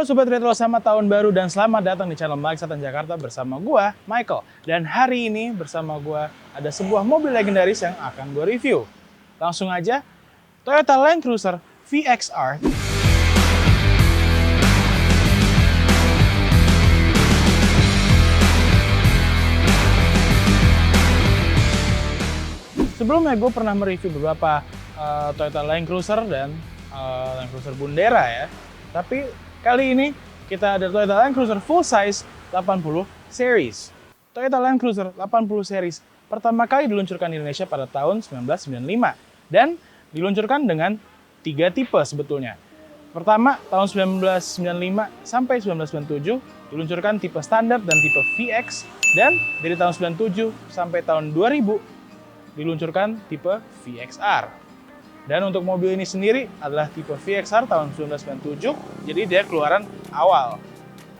Halo Sobat Retro, selamat tahun baru dan selamat datang di channel Mike Satan Jakarta bersama gua, Michael. Dan hari ini bersama gua ada sebuah mobil legendaris yang akan gua review. Langsung aja, Toyota Land Cruiser VXR. Sebelumnya gue pernah mereview beberapa Toyota Land Cruiser dan Land Cruiser Bundera ya. Tapi kali ini kita ada Toyota Land Cruiser full size 80 series. Toyota Land Cruiser 80 series pertama kali diluncurkan di Indonesia pada tahun 1995 dan diluncurkan dengan 3 tipe sebetulnya. Pertama, tahun 1995 sampai 1997 diluncurkan tipe standar dan tipe VX, dan dari tahun 97 sampai tahun 2000 diluncurkan tipe VXR. Dan untuk mobil ini sendiri adalah tipe VXR tahun 1997, jadi dia keluaran awal.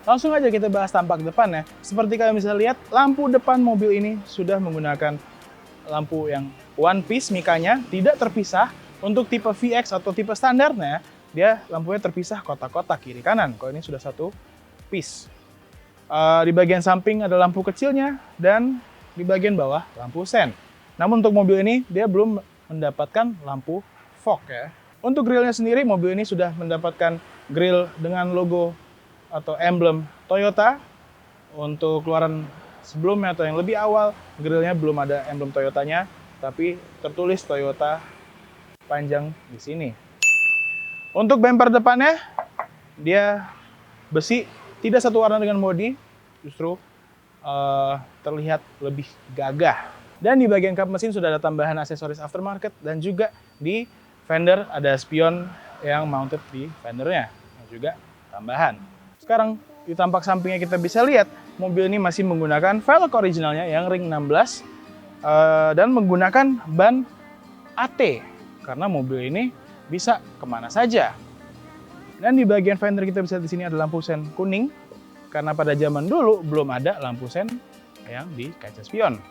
Langsung aja kita bahas tampak depannya. Seperti kalian bisa lihat, lampu depan mobil ini sudah menggunakan lampu yang one piece mikanya, tidak terpisah. Untuk tipe VX atau tipe standarnya, dia lampunya terpisah kotak-kotak kiri kanan. Kalau ini sudah satu piece. Di bagian samping ada lampu kecilnya, dan di bagian bawah lampu sen. Namun untuk mobil ini, dia belum mendapatkan lampu fog ya. Untuk grillnya sendiri, mobil ini sudah mendapatkan grill dengan logo atau emblem Toyota. Untuk keluaran sebelumnya atau yang lebih awal, grillnya belum ada emblem Toyotanya, tapi tertulis Toyota panjang di sini. Untuk bumper depannya, dia besi, tidak satu warna dengan bodi, justru terlihat lebih gagah. Dan di bagian kap mesin sudah ada tambahan aksesoris aftermarket, dan juga di fender ada spion yang mounted di fendernya, yang juga tambahan. Sekarang di tampak sampingnya kita bisa lihat mobil ini masih menggunakan velg originalnya yang ring 16 dan menggunakan ban AT karena mobil ini bisa kemana saja. Dan di bagian fender kita bisa di sini ada lampu sen kuning karena pada zaman dulu belum ada lampu sen yang di kaca spion.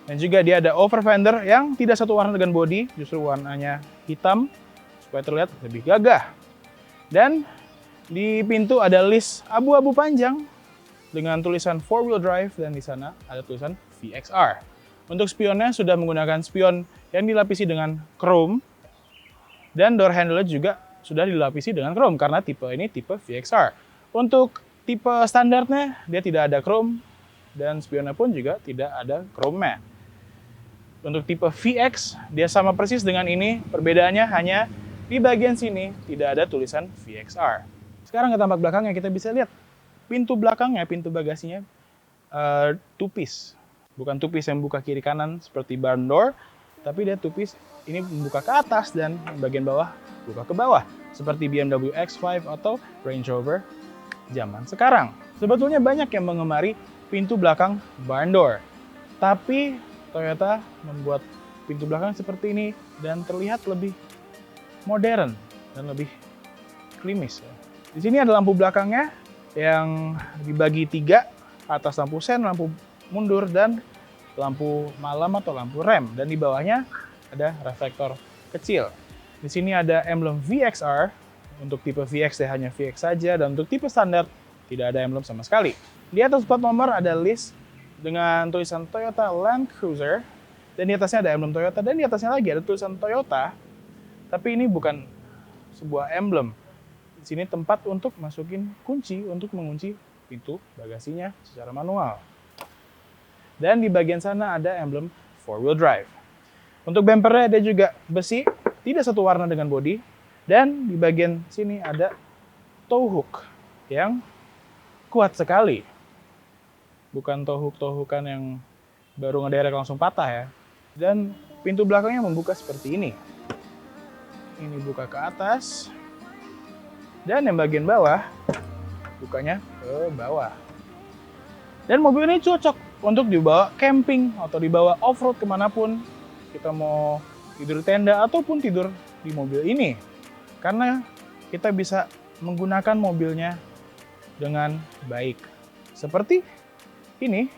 Dan juga dia ada over fender yang tidak satu warna dengan bodi, justru warnanya hitam supaya terlihat lebih gagah. Dan di pintu ada list abu-abu panjang dengan tulisan 4-wheel drive, dan di sana ada tulisan VXR. Untuk spionnya sudah menggunakan spion yang dilapisi dengan chrome, dan door handle juga sudah dilapisi dengan chrome karena tipe ini tipe VXR. Untuk tipe standarnya dia tidak ada chrome, dan spionnya pun juga tidak ada chrome-nya. Untuk tipe VX, dia sama persis dengan ini, perbedaannya hanya di bagian sini tidak ada tulisan VXR. Sekarang ke tampak belakangnya, kita bisa lihat pintu belakangnya, pintu bagasinya two-piece. Bukan two-piece yang buka kiri kanan seperti barn door, tapi dia two-piece ini membuka ke atas dan bagian bawah buka ke bawah, seperti BMW X5 atau Range Rover zaman sekarang. Sebetulnya banyak yang mengemari pintu belakang barn door, tapi Toyota membuat pintu belakang seperti ini dan terlihat lebih modern dan lebih klimis. Di sini ada lampu belakangnya yang dibagi 3, atas lampu sen, lampu mundur, dan lampu malam atau lampu rem. Dan di bawahnya ada reflektor kecil. Di sini ada emblem VXR. Untuk tipe VX dia hanya VX saja, dan untuk tipe standar tidak ada emblem sama sekali. Di atas plat nomor ada list dengan tulisan Toyota Land Cruiser, dan di atasnya ada emblem Toyota, dan di atasnya lagi ada tulisan Toyota, tapi ini bukan sebuah emblem. Di sini tempat untuk masukin kunci untuk mengunci pintu bagasinya secara manual. Dan di bagian sana ada emblem 4-wheel drive. Untuk bumpernya dia juga besi, tidak satu warna dengan bodi, dan di bagian sini ada tow hook yang kuat sekali. Bukan tow hook-kan yang baru ngederek langsung patah ya. Dan pintu belakangnya membuka seperti ini. Ini buka ke atas. Dan yang bagian bawah, bukanya ke bawah. Dan mobil ini cocok untuk dibawa camping atau dibawa off-road kemanapun. Kita mau tidur di tenda ataupun tidur di mobil ini. Karena kita bisa menggunakan mobilnya dengan baik. Seperti ini,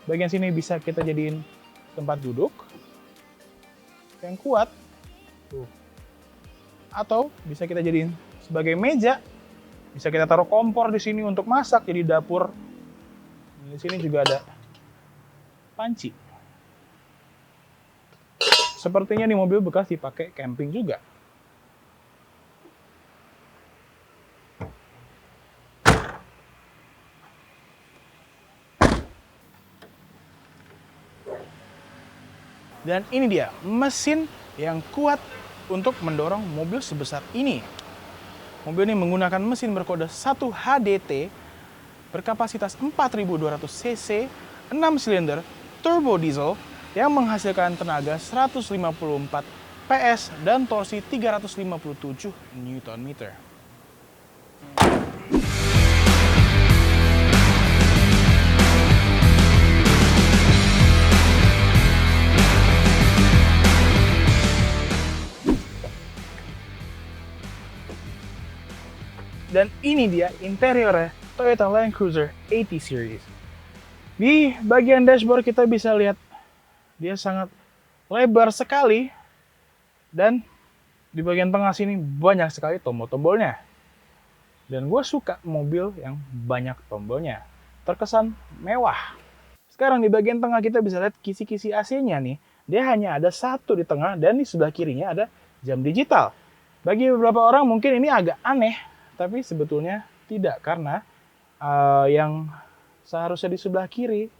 bagian sini bisa kita jadiin tempat duduk yang kuat, atau bisa kita jadiin sebagai meja Bisa kita taruh kompor di sini untuk masak, jadi dapur. Di sini juga ada panci. Sepertinya di mobil bekas dipakai camping juga. Dan ini dia mesin yang kuat untuk mendorong mobil sebesar ini. Mobil ini menggunakan mesin berkode 1 HDT berkapasitas 4.200 cc, 6 silinder, turbo diesel yang menghasilkan tenaga 154 PS dan torsi 357 Nm. Dan ini dia interiornya Toyota Land Cruiser 80 Series. Di bagian dashboard kita bisa lihat dia sangat lebar sekali, dan di bagian tengah sini banyak sekali tombol-tombolnya. Dan gue suka mobil yang banyak tombolnya, terkesan mewah. Sekarang di bagian tengah kita bisa lihat kisi-kisi AC-nya nih. Dia hanya ada satu di tengah, dan di sebelah kirinya ada jam digital. Bagi beberapa orang mungkin ini agak aneh, tapi sebetulnya tidak, karena yang seharusnya di sebelah kiri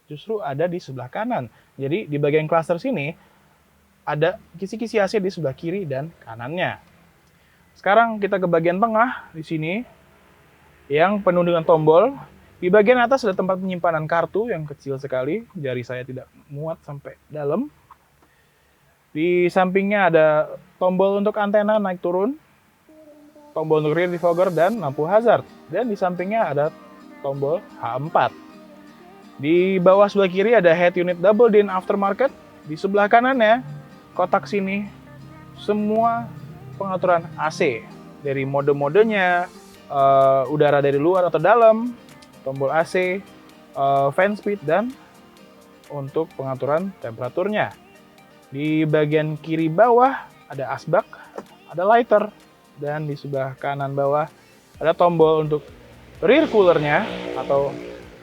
justru ada di sebelah kanan. Jadi di bagian cluster sini ada kisi-kisi AC di sebelah kiri dan kanannya. Sekarang kita ke bagian tengah di sini yang penuh dengan tombol. Di bagian atas ada tempat penyimpanan kartu yang kecil sekali, jari saya tidak muat sampai dalam. Di sampingnya ada tombol untuk antena naik turun, tombol untuk rear defogger dan lampu hazard. Dan di sampingnya ada tombol H4. Di bawah sebelah kiri ada head unit double din aftermarket. Di sebelah kanannya, kotak sini, semua pengaturan AC. Dari mode-modenya, udara dari luar atau dalam, tombol AC, fan speed, dan untuk pengaturan temperaturnya. Di bagian kiri bawah ada asbak, ada lighter, dan di sebelah kanan bawah ada tombol untuk rear coolernya atau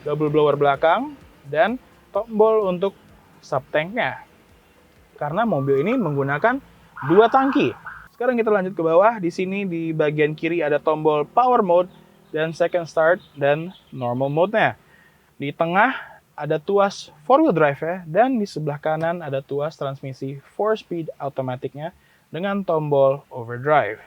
double blower belakang, dan tombol untuk sub tanknya. Karena mobil ini menggunakan 2 tangki. Sekarang kita lanjut ke bawah. Di sini di bagian kiri ada tombol power mode dan second start dan normal mode-nya. Di tengah ada tuas 4-wheel drive ya, dan di sebelah kanan ada tuas transmisi 4-speed automaticnya dengan tombol overdrive.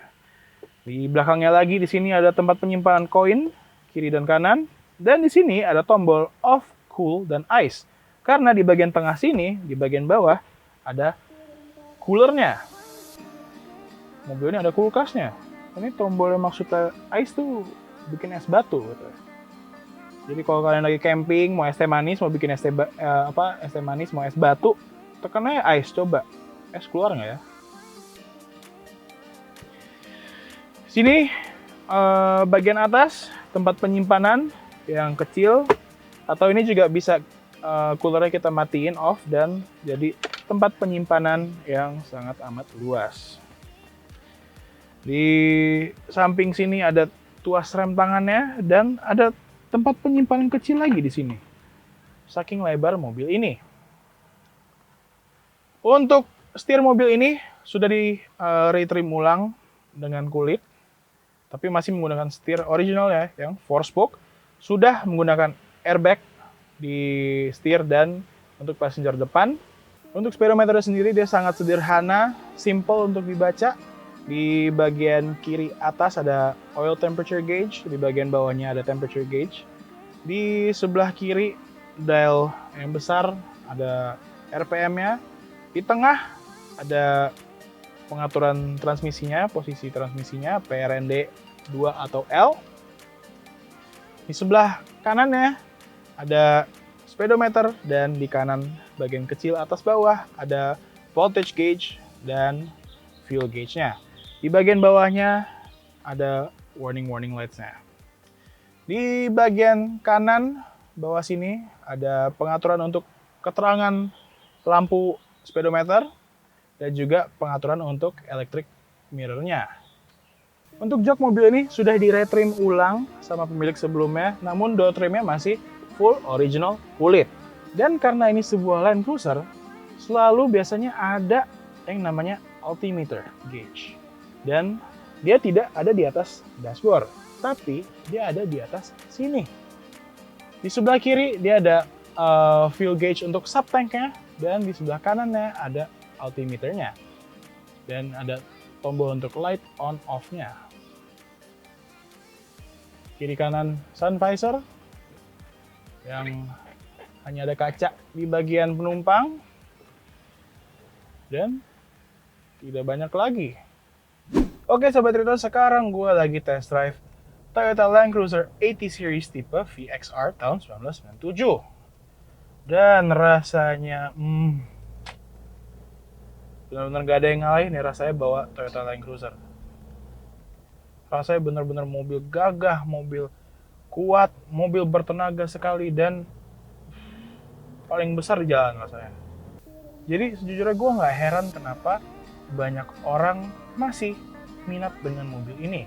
Di belakangnya lagi di sini ada tempat penyimpanan koin kiri dan kanan, dan di sini ada tombol off, cool, dan ice. Karena di bagian tengah sini, di bagian bawah ada coolernya. Mobil ini ada kulkasnya. Ini tombol yang maksudnya ice tuh bikin es batu gitu. Jadi kalau kalian lagi camping, mau es teh manis, mau bikin es teh manis, mau es batu, tekan aja ice, coba. Es keluar nggak ya? Sini bagian atas tempat penyimpanan yang kecil, atau ini juga bisa coolernya kita matiin off dan jadi tempat penyimpanan yang sangat amat luas. Di samping sini ada tuas rem tangannya dan ada tempat penyimpanan kecil lagi di sini. Saking lebar mobil ini. Untuk setir mobil ini sudah di retrim ulang dengan kulit, tapi masih menggunakan setir original ya, yang 4-spoke. Sudah menggunakan airbag di setir dan untuk passenger depan. Untuk speedometer sendiri dia sangat sederhana, simple untuk dibaca. Di bagian kiri atas ada oil temperature gauge, di bagian bawahnya ada temperature gauge. Di sebelah kiri dial yang besar ada RPM-nya. Di tengah ada pengaturan transmisinya, posisi transmisinya, PRND 2 atau L. Di sebelah kanannya ada speedometer, dan di kanan bagian kecil atas bawah ada voltage gauge dan fuel gauge-nya. Di bagian bawahnya ada warning lights-nya. Di bagian kanan bawah sini ada pengaturan untuk keterangan lampu speedometer dan juga pengaturan untuk electric mirror-nya. Untuk jok mobil ini sudah di-retrim ulang sama pemilik sebelumnya, namun door trimnya masih full original kulit. Dan karena ini sebuah Land Cruiser, selalu biasanya ada yang namanya altimeter gauge. Dan dia tidak ada di atas dashboard, tapi dia ada di atas sini. Di sebelah kiri dia ada fuel gauge untuk sub tanknya, dan di sebelah kanannya ada altimeternya. Dan ada tombol untuk light on off-nya. Kiri kanan sun visor yang hanya ada kaca di bagian penumpang dan tidak banyak lagi. Oke Sobat Retro, sekarang gue lagi test drive Toyota Land Cruiser 80 Series tipe VXR tahun 1997. Dan rasanya benar-benar gak ada yang ngalahin ya rasanya bawa Toyota Land Cruiser. Rasanya benar-benar mobil gagah, mobil kuat, mobil bertenaga sekali, dan paling besar di jalan rasanya. Jadi sejujurnya gue nggak heran kenapa banyak orang masih minat dengan mobil ini.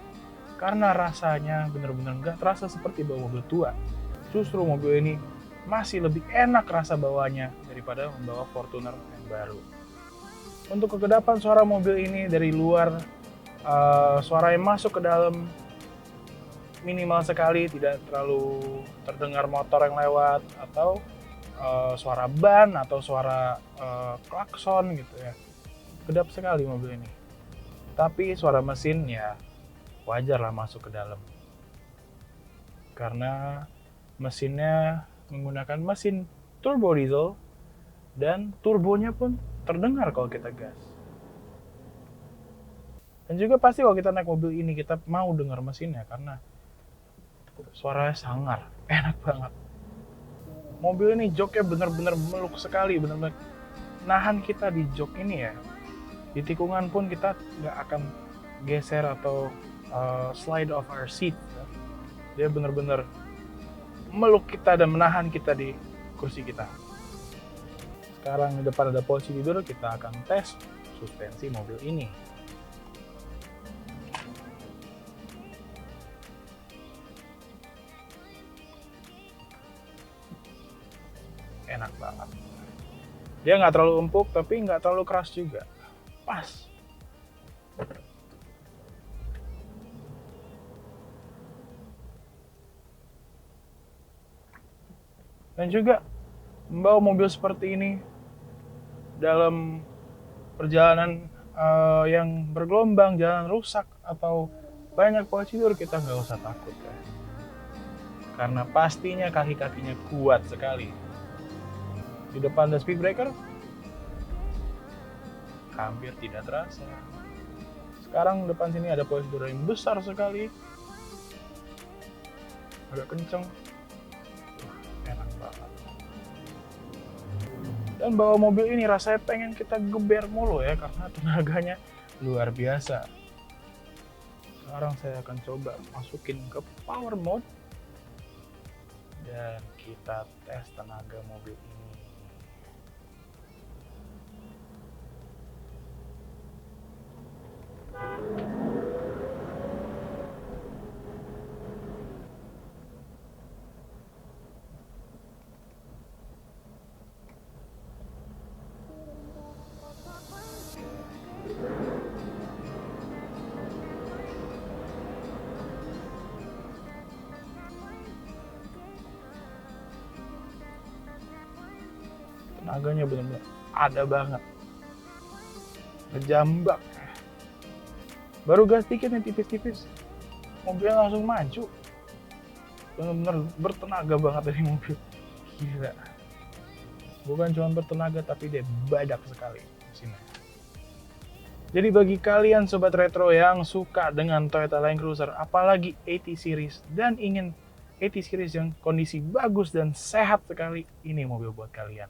Karena rasanya benar-benar nggak terasa seperti bawa mobil tua. Justru mobil ini masih lebih enak rasa bawanya daripada membawa Fortuner yang baru. Untuk kekedapan suara mobil ini dari luar, suara yang masuk ke dalam minimal sekali, tidak terlalu terdengar motor yang lewat atau suara ban atau suara klakson gitu ya. Kedap sekali mobil ini. Tapi suara mesin ya wajar lah masuk ke dalam. Karena mesinnya menggunakan mesin turbo diesel dan turbonya pun terdengar kalau kita gas. Dan juga pasti kalau kita naik mobil ini kita mau dengar mesinnya karena suaranya sangar, enak banget. Mobil ini joknya benar-benar meluk sekali, benar-benar nahan kita di jok ini ya. Di tikungan pun kita nggak akan geser atau slide off our seat. Dia benar-benar meluk kita dan menahan kita di kursi kita. Sekarang di depan ada posisi tidur, kita akan tes suspensi mobil ini. Enak banget. Dia nggak terlalu empuk, tapi nggak terlalu keras juga. Pas. Dan juga membawa mobil seperti ini dalam perjalanan yang bergelombang, jalan rusak, atau banyak posisi tidur, kita nggak usah takut ya. Karena pastinya kaki-kakinya kuat sekali. Di depan ada speed breaker, hampir tidak terasa. Sekarang depan sini ada posisi tidur yang besar sekali, agak kenceng, enak banget. Dan bawa mobil ini rasanya pengen kita geber mulu ya, karena tenaganya luar biasa. Sekarang saya akan coba masukin ke power mode dan kita tes tenaga mobil ini. Tenaganya benar-benar ada banget, ngejambak. Baru gas dikit nih tipis-tipis, mobilnya langsung maju. Benar-benar bertenaga banget dari mobil, gila. Bukan cuma bertenaga tapi dia badak sekali mesinnya. Jadi bagi kalian Sobat Retro yang suka dengan Toyota Land Cruiser, apalagi 80 Series dan ingin 80 Series yang kondisi bagus dan sehat sekali, ini mobil buat kalian.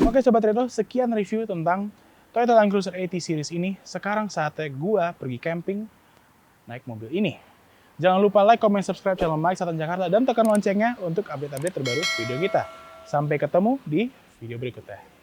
Oke Sobat Retro, sekian review tentang Toyota Land Cruiser 80 Series ini. Sekarang saatnya gua pergi camping naik mobil ini. Jangan lupa like, comment, subscribe channel Mike Satan Jakarta dan tekan loncengnya untuk update-update terbaru video kita. Sampai ketemu di video berikutnya.